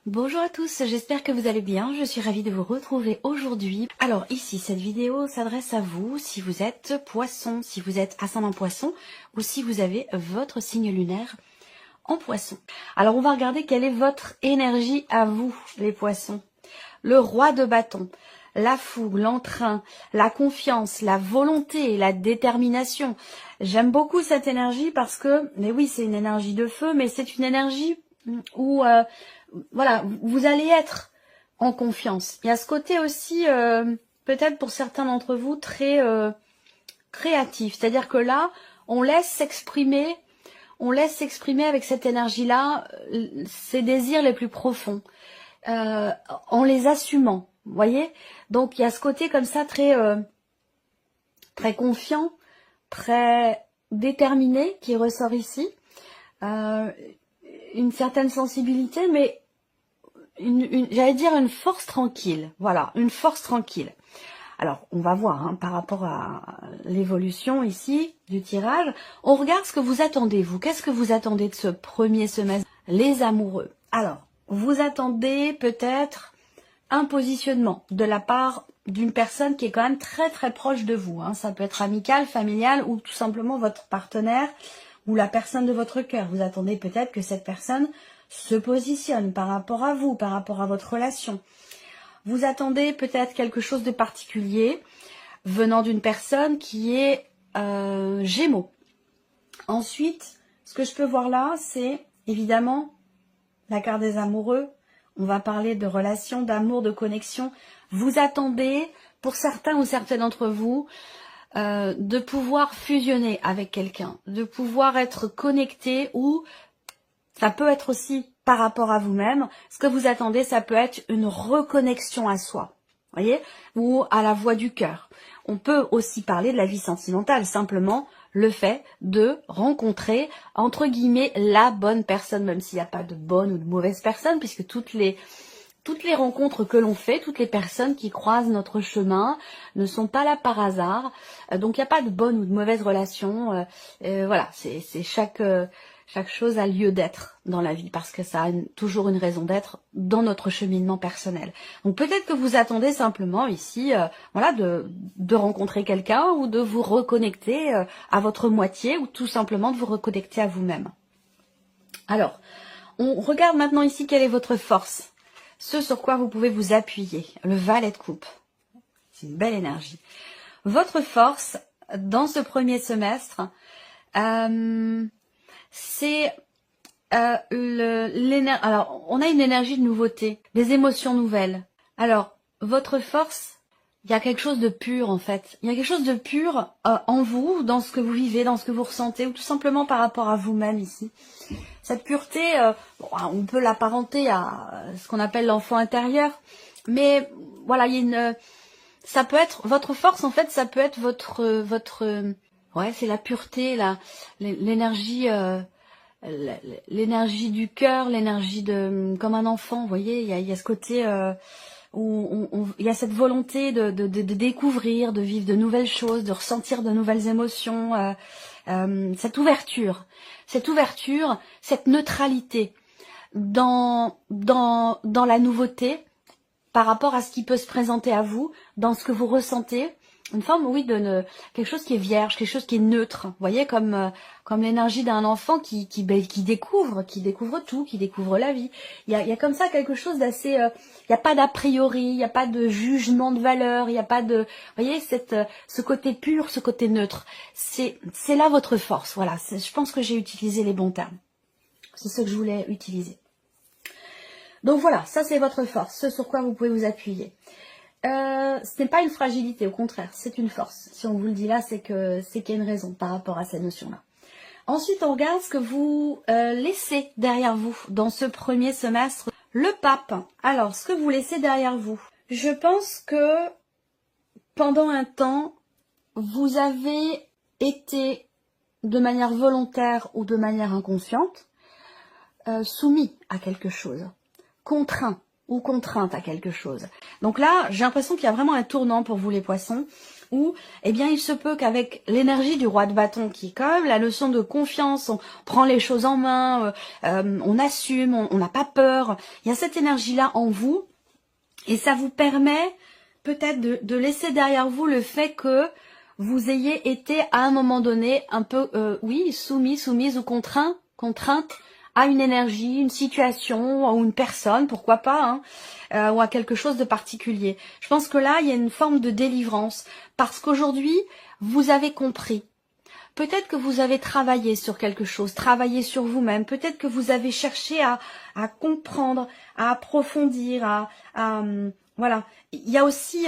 Bonjour à tous, j'espère que vous allez bien, je suis ravie de vous retrouver aujourd'hui. Alors ici, cette vidéo s'adresse à vous si vous êtes poisson, si vous êtes ascendant poisson ou si vous avez votre signe lunaire en poisson. Alors on va regarder quelle est votre énergie à vous, les poissons. Le roi de bâton, la fougue, l'entrain, la confiance, la volonté, la détermination. J'aime beaucoup cette énergie parce que, mais oui, c'est une énergie de feu, mais c'est une énergie où voilà, vous allez être en confiance. Il y a ce côté aussi, peut-être pour certains d'entre vous, très créatif. C'est-à-dire que là, on laisse s'exprimer avec cette énergie-là ses désirs les plus profonds, en les assumant. Vous voyez? Donc il y a ce côté comme ça très confiant, très déterminé qui ressort ici. Une certaine sensibilité, mais j'allais dire une force tranquille. Voilà, une force tranquille. Alors, on va voir hein, par rapport à l'évolution ici du tirage. On regarde ce que vous attendez, vous. Qu'est-ce que vous attendez de ce premier semestre? Les amoureux. Alors, vous attendez peut-être un positionnement de la part d'une personne qui est quand même très très proche de vous. Hein. Ça peut être amical, familial ou tout simplement votre partenaire ou la personne de votre cœur. Vous attendez peut-être que cette personne se positionne par rapport à vous, par rapport à votre relation. Vous attendez peut-être quelque chose de particulier venant d'une personne qui est Gémeaux. Ensuite, ce que je peux voir là, c'est évidemment la carte des amoureux. On va parler de relations, d'amour, de connexion. Vous attendez, pour certains ou certaines d'entre vous, de pouvoir fusionner avec quelqu'un, de pouvoir être connecté ou ça peut être aussi par rapport à vous-même. Ce que vous attendez, ça peut être une reconnexion à soi, voyez, ou à la voix du cœur. On peut aussi parler de la vie sentimentale, simplement le fait de rencontrer, entre guillemets, la bonne personne, même s'il n'y a pas de bonne ou de mauvaise personne, puisque toutes les rencontres que l'on fait, toutes les personnes qui croisent notre chemin ne sont pas là par hasard. Donc il n'y a pas de bonne ou de mauvaise relation. Voilà, c'est chaque chose a lieu d'être dans la vie parce que ça a toujours une raison d'être dans notre cheminement personnel. Donc peut-être que vous attendez simplement ici, voilà, de rencontrer quelqu'un ou de vous reconnecter à votre moitié ou tout simplement de vous reconnecter à vous-même. Alors, on regarde maintenant ici quelle est votre force. Ce sur quoi vous pouvez vous appuyer. Le valet de coupe. C'est une belle énergie. Votre force dans ce premier semestre, c'est l'énergie. Alors, on a une énergie de nouveauté, des émotions nouvelles. Alors, votre force, il y a quelque chose de pur en fait. Il y a quelque chose de pur en vous, dans ce que vous vivez, dans ce que vous ressentez, ou tout simplement par rapport à vous-même ici. Cette pureté, on peut l'apparenter à ce qu'on appelle l'enfant intérieur, mais voilà, il y a une, ça peut être votre force en fait, ça peut être ouais, c'est la pureté, l'énergie, l'énergie du cœur, l'énergie de comme un enfant, vous voyez, il y a ce côté où il y a cette volonté de découvrir, de vivre de nouvelles choses, de ressentir de nouvelles émotions, cette ouverture, cette neutralité dans la nouveauté par rapport à ce qui peut se présenter à vous, dans ce que vous ressentez. Une forme, oui, quelque chose qui est vierge, quelque chose qui est neutre. Vous voyez, comme l'énergie d'un enfant qui découvre tout, qui découvre la vie. Il y a comme ça quelque chose d'assez, il n'y a pas d'a priori, il n'y a pas de jugement de valeur, il n'y a pas de, vous voyez, ce côté pur, ce côté neutre. C'est là votre force. Voilà. Je pense que j'ai utilisé les bons termes. C'est ce que je voulais utiliser. Donc voilà, ça c'est votre force, ce sur quoi vous pouvez vous appuyer. Ce n'est pas une fragilité, au contraire, c'est une force. Si on vous le dit là, c'est qu'il y a une raison par rapport à cette notion-là. Ensuite, on regarde ce que vous laissez derrière vous dans ce premier semestre. Le pape. Alors, ce que vous laissez derrière vous. Je pense que pendant un temps, vous avez été, de manière volontaire ou de manière inconsciente, soumis à quelque chose, contraint ou contrainte à quelque chose. Donc là, j'ai l'impression qu'il y a vraiment un tournant pour vous les poissons. Ou, eh bien, il se peut qu'avec l'énergie du roi de bâton, qui est quand même la notion de confiance, on prend les choses en main, on assume, on n'a pas peur. Il y a cette énergie-là en vous, et ça vous permet peut-être de laisser derrière vous le fait que vous ayez été à un moment donné un peu, oui, soumise ou contrainte à une énergie, une situation ou une personne, pourquoi pas, hein, ou à quelque chose de particulier. Je pense que là, il y a une forme de délivrance parce qu'aujourd'hui, vous avez compris. Peut-être que vous avez travaillé sur quelque chose, travaillé sur vous-même. Peut-être que vous avez cherché à comprendre, à approfondir, voilà. Il y a aussi,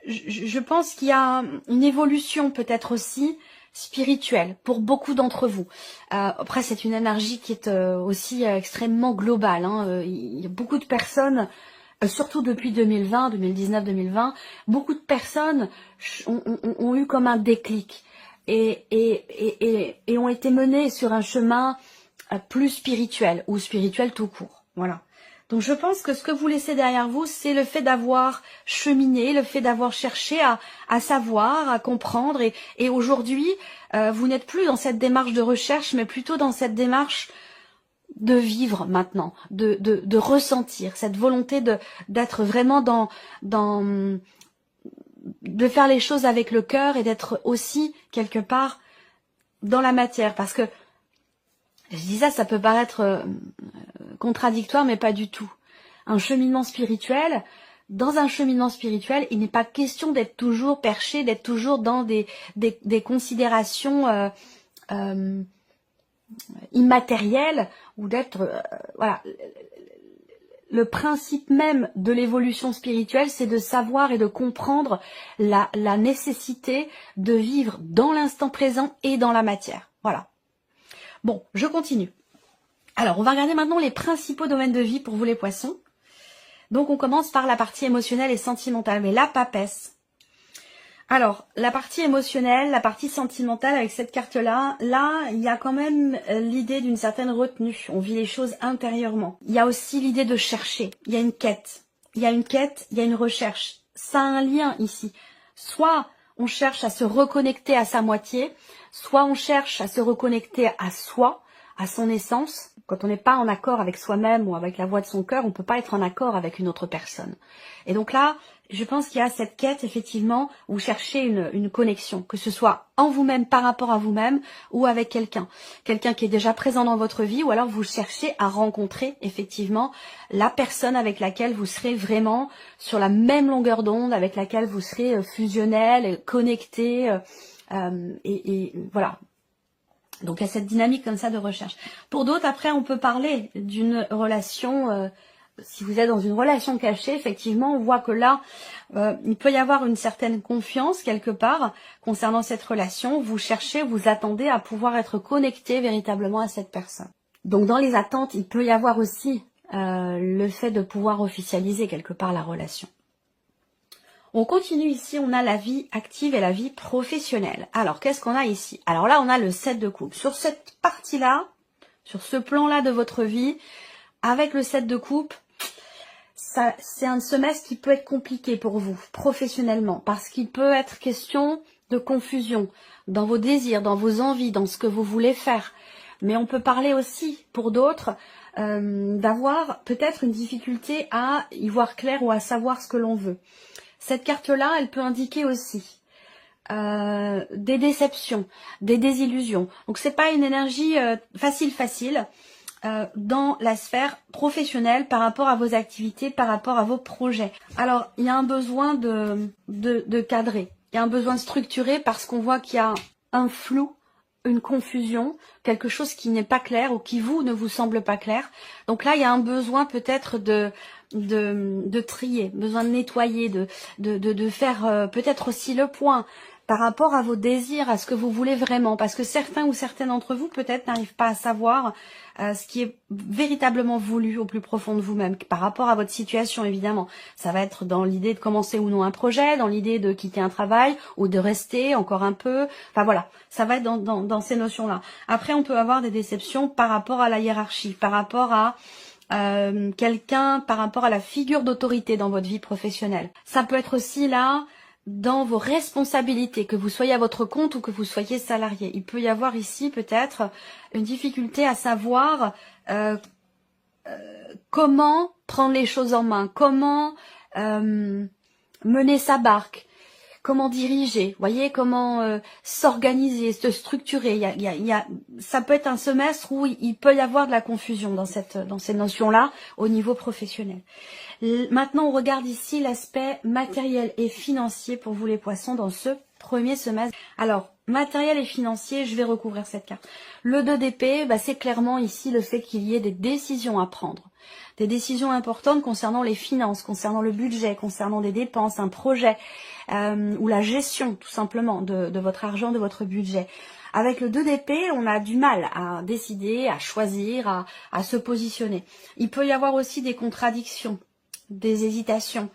je pense qu'il y a une évolution peut-être aussi spirituelle pour beaucoup d'entre vous. Après, c'est une énergie qui est aussi extrêmement globale. Hein. Il y a beaucoup de personnes, surtout depuis 2020, 2019, 2020, beaucoup de personnes ont eu comme un déclic et ont été menées sur un chemin plus spirituel ou spirituel tout court. Voilà. Donc je pense que ce que vous laissez derrière vous, c'est le fait d'avoir cheminé, le fait d'avoir cherché à savoir, à comprendre. Et aujourd'hui, vous n'êtes plus dans cette démarche de recherche, mais plutôt dans cette démarche de vivre maintenant, de ressentir, cette volonté d'être vraiment de faire les choses avec le cœur et d'être aussi quelque part dans la matière. Parce que, je dis ça, ça peut paraître contradictoire, mais pas du tout. Un cheminement spirituel, dans un cheminement spirituel, il n'est pas question d'être toujours perché, d'être toujours dans des considérations immatérielles ou d'être... voilà. Le principe même de l'évolution spirituelle, c'est de savoir et de comprendre la nécessité de vivre dans l'instant présent et dans la matière. Voilà. Bon, je continue. Alors, on va regarder maintenant les principaux domaines de vie pour vous les poissons. Donc, on commence par la partie émotionnelle et sentimentale, mais la papesse. Alors, la partie émotionnelle, la partie sentimentale avec cette carte-là, là, il y a quand même l'idée d'une certaine retenue. On vit les choses intérieurement. Il y a aussi l'idée de chercher. Il y a une quête. Il y a une quête, il y a une recherche. Ça a un lien ici. Soit on cherche à se reconnecter à sa moitié, soit on cherche à se reconnecter à soi, à son essence. Quand on n'est pas en accord avec soi-même ou avec la voix de son cœur, on ne peut pas être en accord avec une autre personne. Et donc là, je pense qu'il y a cette quête, effectivement, où vous cherchez une connexion, que ce soit en vous-même, par rapport à vous-même, ou avec quelqu'un. Quelqu'un qui est déjà présent dans votre vie, ou alors vous cherchez à rencontrer, effectivement, la personne avec laquelle vous serez vraiment sur la même longueur d'onde, avec laquelle vous serez fusionnel, connecté, et voilà. Donc il y a cette dynamique comme ça de recherche. Pour d'autres, après, on peut parler d'une relation... si vous êtes dans une relation cachée, effectivement, on voit que là, il peut y avoir une certaine confiance quelque part concernant cette relation. Vous cherchez, vous attendez à pouvoir être connecté véritablement à cette personne. Donc dans les attentes, il peut y avoir aussi le fait de pouvoir officialiser quelque part la relation. On continue ici, on a la vie active et la vie professionnelle. Alors, qu'est-ce qu'on a ici? Alors là, on a le 7 de coupe. Sur cette partie-là, sur ce plan-là de votre vie, avec le 7 de coupe, c'est un semestre qui peut être compliqué pour vous, professionnellement, parce qu'il peut être question de confusion dans vos désirs, dans vos envies, dans ce que vous voulez faire. Mais on peut parler aussi, pour d'autres, d'avoir peut-être une difficulté à y voir clair ou à savoir ce que l'on veut. Cette carte-là, elle peut indiquer aussi des déceptions, des désillusions. Donc c'est pas une énergie facile dans la sphère professionnelle par rapport à vos activités, par rapport à vos projets. Alors il y a un besoin de cadrer, il y a un besoin de structurer parce qu'on voit qu'il y a un flou, une confusion, quelque chose qui n'est pas clair ou qui ne vous semble pas clair. Donc là il y a un besoin peut-être de trier, besoin de nettoyer, de faire peut-être aussi le point par rapport à vos désirs, à ce que vous voulez vraiment, parce que certains ou certaines d'entre vous peut-être n'arrivent pas à savoir ce qui est véritablement voulu au plus profond de vous-même, par rapport à votre situation évidemment. Ça va être dans l'idée de commencer ou non un projet, dans l'idée de quitter un travail ou de rester encore un peu, enfin voilà, ça va être dans ces notions-là. Après on peut avoir des déceptions par rapport à la hiérarchie, par rapport à quelqu'un, par rapport à la figure d'autorité dans votre vie professionnelle. Ça peut être aussi là dans vos responsabilités, que vous soyez à votre compte ou que vous soyez salarié. Il peut y avoir ici peut-être une difficulté à savoir comment prendre les choses en main, comment mener sa barque, comment diriger, voyez, comment s'organiser, se structurer. Ça peut être un semestre où il peut y avoir de la confusion dans ces notions-là au niveau professionnel. Maintenant, on regarde ici l'aspect matériel et financier pour vous les poissons dans ce premier semestre. Alors, matériel et financier, je vais recouvrir cette carte. Le 2 d'épée, c'est clairement ici le fait qu'il y ait des décisions à prendre. Des décisions importantes concernant les finances, concernant le budget, concernant des dépenses, un projet ou la gestion tout simplement de votre argent, de votre budget. Avec le 2 d'épée, on a du mal à décider, à choisir, à se positionner. Il peut y avoir aussi des contradictions, des hésitations,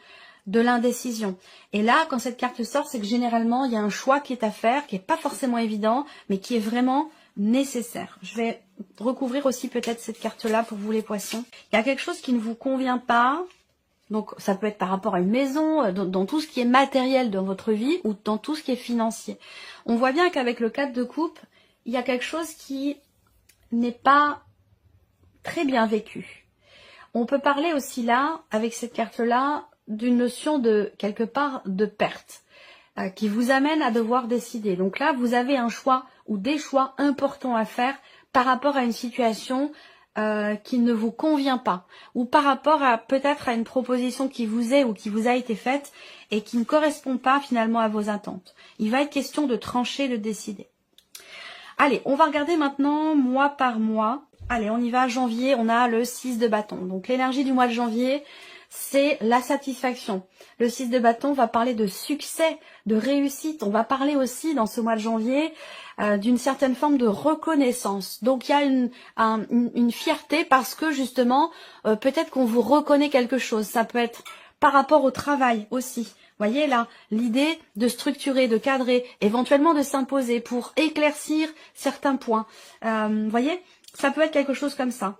de l'indécision. Et là, quand cette carte sort, c'est que généralement, il y a un choix qui est à faire, qui n'est pas forcément évident, mais qui est vraiment nécessaire. Je vais recouvrir aussi peut-être cette carte-là pour vous les poissons. Il y a quelque chose qui ne vous convient pas, donc ça peut être par rapport à une maison, dans tout ce qui est matériel dans votre vie ou dans tout ce qui est financier. On voit bien qu'avec le 4 de coupe, il y a quelque chose qui n'est pas très bien vécu. On peut parler aussi là, avec cette carte-là, d'une notion de, quelque part, de perte, qui vous amène à devoir décider. Donc là, vous avez un choix ou des choix importants à faire par rapport à une situation qui ne vous convient pas, ou par rapport à peut-être à une proposition qui vous est ou qui vous a été faite et qui ne correspond pas finalement à vos attentes. Il va être question de trancher, de décider. Allez, on va regarder maintenant mois par mois. Allez, on y va, janvier, on a le 6 de bâton. Donc l'énergie du mois de janvier, c'est la satisfaction. Le 6 de bâton va parler de succès, de réussite. On va parler aussi dans ce mois de janvier d'une certaine forme de reconnaissance. Donc il y a une fierté parce que justement, peut-être qu'on vous reconnaît quelque chose. Ça peut être par rapport au travail aussi. Voyez là, l'idée de structurer, de cadrer, éventuellement de s'imposer pour éclaircir certains points. Voyez, ça peut être quelque chose comme ça.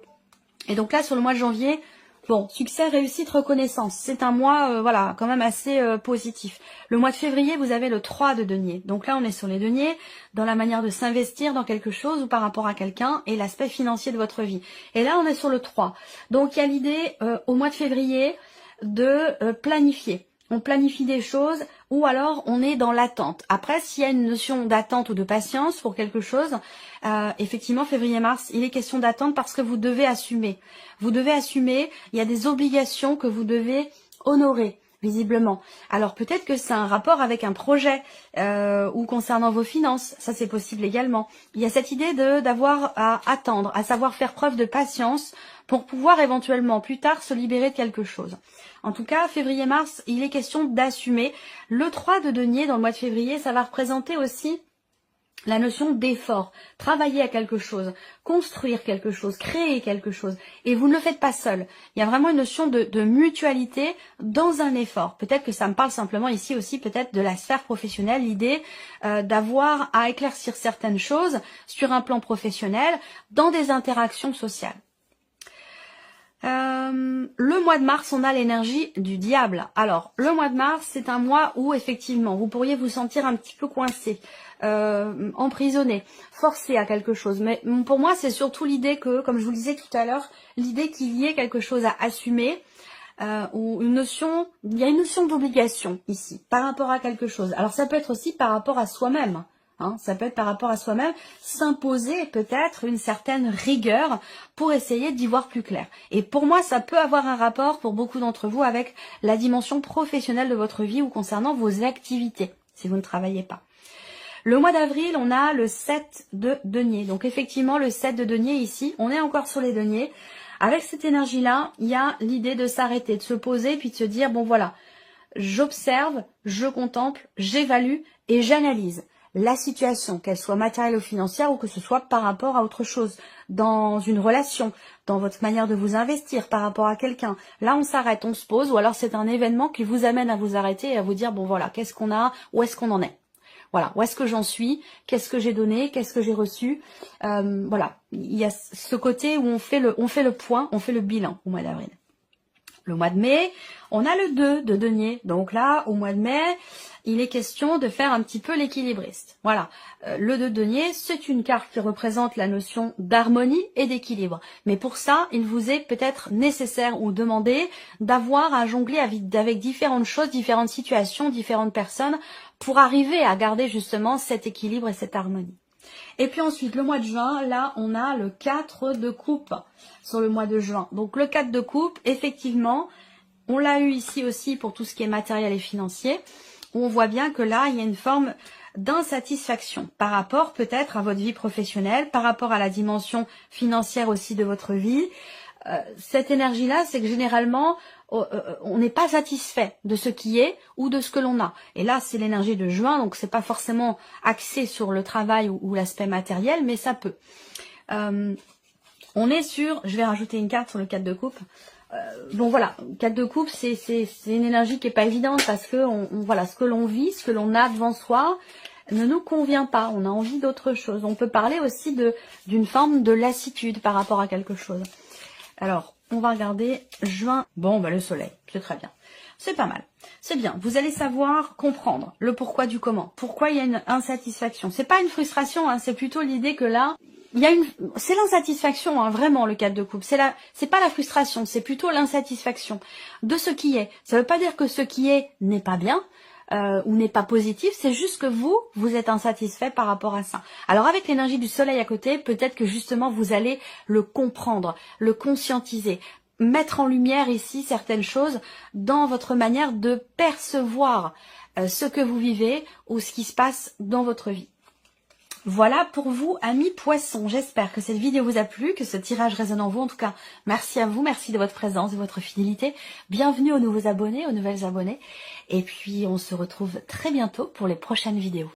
Et donc là, sur le mois de janvier, bon, succès, réussite, reconnaissance. C'est un mois, voilà, quand même assez positif. Le mois de février, vous avez le 3 de denier. Donc là, on est sur les deniers, dans la manière de s'investir dans quelque chose ou par rapport à quelqu'un et l'aspect financier de votre vie. Et là, on est sur le 3. Donc il y a l'idée, au mois de février, de planifier. On planifie des choses ou alors on est dans l'attente. Après, s'il y a une notion d'attente ou de patience pour quelque chose, effectivement, février-mars, il est question d'attente parce que vous devez assumer. Vous devez assumer, il y a des obligations que vous devez honorer, visiblement. Alors peut-être que c'est un rapport avec un projet ou concernant vos finances, ça c'est possible également. Il y a cette idée d'avoir à attendre, à savoir faire preuve de patience pour pouvoir éventuellement plus tard se libérer de quelque chose. En tout cas, février-mars, il est question d'assumer. Le 3 de denier dans le mois de février, ça va représenter aussi la notion d'effort, travailler à quelque chose, construire quelque chose, créer quelque chose. Et vous ne le faites pas seul. Il y a vraiment une notion de mutualité dans un effort. Peut-être que ça me parle simplement ici aussi peut-être de la sphère professionnelle, l'idée d'avoir à éclaircir certaines choses sur un plan professionnel dans des interactions sociales. Le mois de mars, on a l'énergie du diable. Alors, le mois de mars, c'est un mois où, effectivement, vous pourriez vous sentir un petit peu coincé, emprisonné, forcé à quelque chose. Mais pour moi, c'est surtout l'idée que, comme je vous le disais tout à l'heure, l'idée qu'il y ait quelque chose à assumer, ou une notion, il y a une notion d'obligation ici, par rapport à quelque chose. Alors, ça peut être aussi par rapport à soi-même. Ça peut être par rapport à soi-même, s'imposer peut-être une certaine rigueur pour essayer d'y voir plus clair. Et pour moi, ça peut avoir un rapport pour beaucoup d'entre vous avec la dimension professionnelle de votre vie ou concernant vos activités, si vous ne travaillez pas. Le mois d'avril, on a le 7 de denier. Donc effectivement, le 7 de denier ici, on est encore sur les deniers. Avec cette énergie-là, il y a l'idée de s'arrêter, de se poser, puis de se dire, bon voilà, j'observe, je contemple, j'évalue et j'analyse la situation, qu'elle soit matérielle ou financière ou que ce soit par rapport à autre chose, dans une relation, dans votre manière de vous investir par rapport à quelqu'un. Là, on s'arrête, on se pose, ou alors c'est un événement qui vous amène à vous arrêter et à vous dire, bon voilà, qu'est-ce qu'on a, où est-ce qu'on en est? Voilà, où est-ce que j'en suis? Qu'est-ce que j'ai donné? Qu'est-ce que j'ai reçu? Voilà, il y a ce côté où on fait le point, on fait le bilan au mois d'avril. le mois de mai, on a le 2 de denier. Donc là, au mois de mai, il est question de faire un petit peu l'équilibriste. Voilà, le 2 de denier, c'est une carte qui représente la notion d'harmonie et d'équilibre. Mais pour ça, il vous est peut-être nécessaire ou demandé d'avoir à jongler avec différentes choses, différentes situations, différentes personnes pour arriver à garder justement cet équilibre et cette harmonie. Et puis ensuite, le mois de juin, là, on a le 4 de coupe sur le mois de juin. Donc le 4 de coupe, effectivement, on l'a eu ici aussi pour tout ce qui est matériel et financier, où on voit bien que là, il y a une forme d'insatisfaction par rapport peut-être à votre vie professionnelle, par rapport à la dimension financière aussi de votre vie. Cette énergie-là, c'est que généralement, on n'est pas satisfait de ce qui est ou de ce que l'on a. Et là, c'est l'énergie de juin, donc c'est pas forcément axé sur le travail ou l'aspect matériel, mais ça peut. On est sur, je vais rajouter une carte sur le 4 de coupe. Bon voilà, 4 de coupe, c'est une énergie qui est pas évidente parce que voilà, ce que l'on vit, ce que l'on a devant soi ne nous convient pas. On a envie d'autre chose. On peut parler aussi d'une forme de lassitude par rapport à quelque chose. Alors, on va regarder juin. Bon, bah le soleil, c'est très bien. C'est pas mal. C'est bien. Vous allez savoir comprendre le pourquoi du comment. Pourquoi il y a une insatisfaction. C'est pas une frustration, hein, c'est plutôt l'idée que là, il y a c'est l'insatisfaction, hein, vraiment, le 4 de coupe. C'est pas la frustration, c'est plutôt l'insatisfaction de ce qui est. Ça veut pas dire que ce qui est n'est pas bien, ou n'est pas positif, c'est juste que vous êtes insatisfait par rapport à ça. Alors avec l'énergie du soleil à côté, peut-être que justement vous allez le comprendre, le conscientiser, mettre en lumière ici certaines choses dans votre manière de percevoir ce que vous vivez ou ce qui se passe dans votre vie. Voilà pour vous, amis poissons. J'espère que cette vidéo vous a plu, que ce tirage résonne en vous. En tout cas, merci à vous, merci de votre présence, de votre fidélité. Bienvenue aux nouveaux abonnés, aux nouvelles abonnées. Et puis, on se retrouve très bientôt pour les prochaines vidéos.